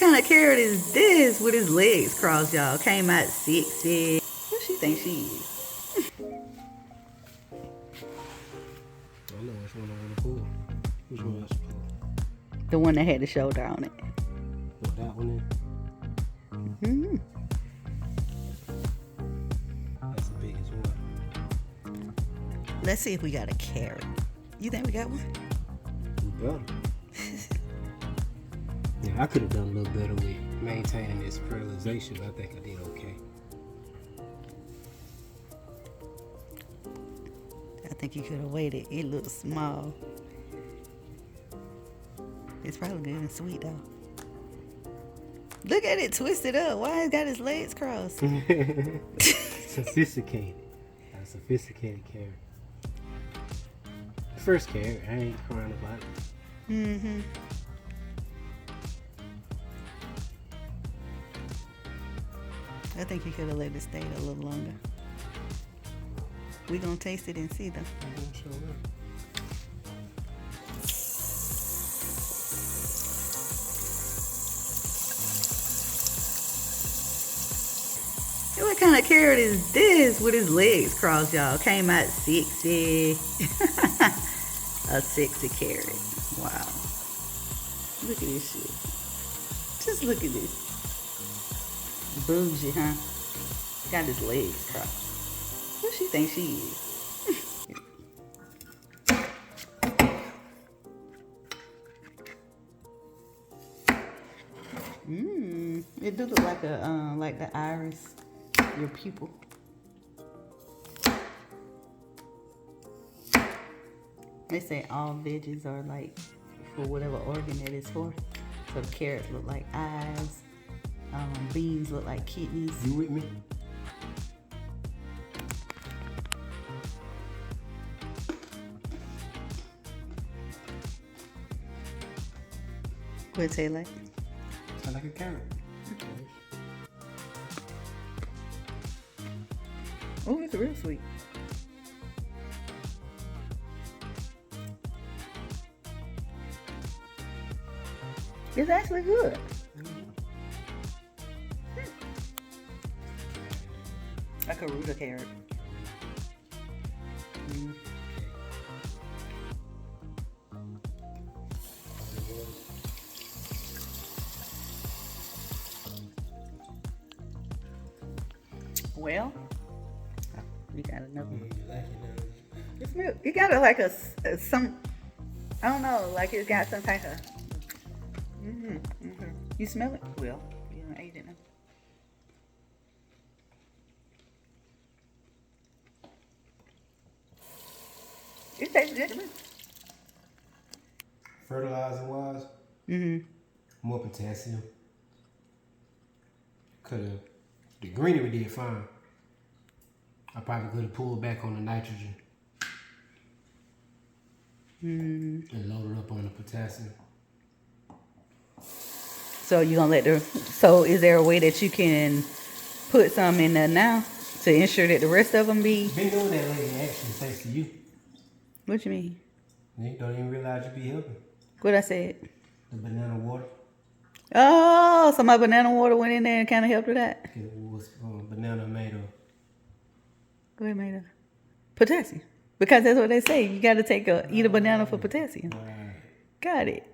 kind of carrot is this with his legs crossed, y'all? Came out sexy. What she think she is? I know which one I want to pull. Which one I should pull? The one that had the shoulder on it. Oh, that one there? Mm-hmm. That's the biggest one. Let's see if we got a carrot. You think we got one? We better. Yeah, I could have done a little better with maintaining this sterilization, but I think I did okay. I think you could have waited. It looks small. It's probably good and sweet though. Look at it twisted up. Why it got his legs crossed? Sophisticated. A sophisticated carrot. First carrot, I ain't crying about it. Mm-hmm. I think you could have let it stay a little longer. We gonna taste it and see though. Hey, what kind of carrot is this with his legs crossed, y'all? Came out sexy. A sexy carrot. Wow. Look at this shit. Just look at this. Bougie, huh? Got his legs crossed. What she think she is? It do look like a like the iris, your pupil. They say all veggies are like for whatever organ it is for. So the carrots look like eyes. Beans look like kidneys. You with me? What it taste like? I like a carrot. Oh, it's real sweet. It's actually good. Like a root carrot. Well, you got another one. It's real. You got it like some. I don't know. Like it's got some type of. You smell it? Well, you don't ate it now. It tastes good to me. Fertilizing wise, more potassium. The greenery did fine. I probably could have pulled back on the nitrogen and loaded up on the potassium. So you gonna let the? So is there a way that you can put some in there now to ensure that the rest of them be? Been doing that lately, actually, thanks to you. What you mean? You don't even realize you be helping. What I said? The banana water. Oh, so my banana water went in there and kind of helped with that. It was banana made of. Go ahead, made of potassium. Because that's what they say. You got to eat a banana for potassium. Right. Got it.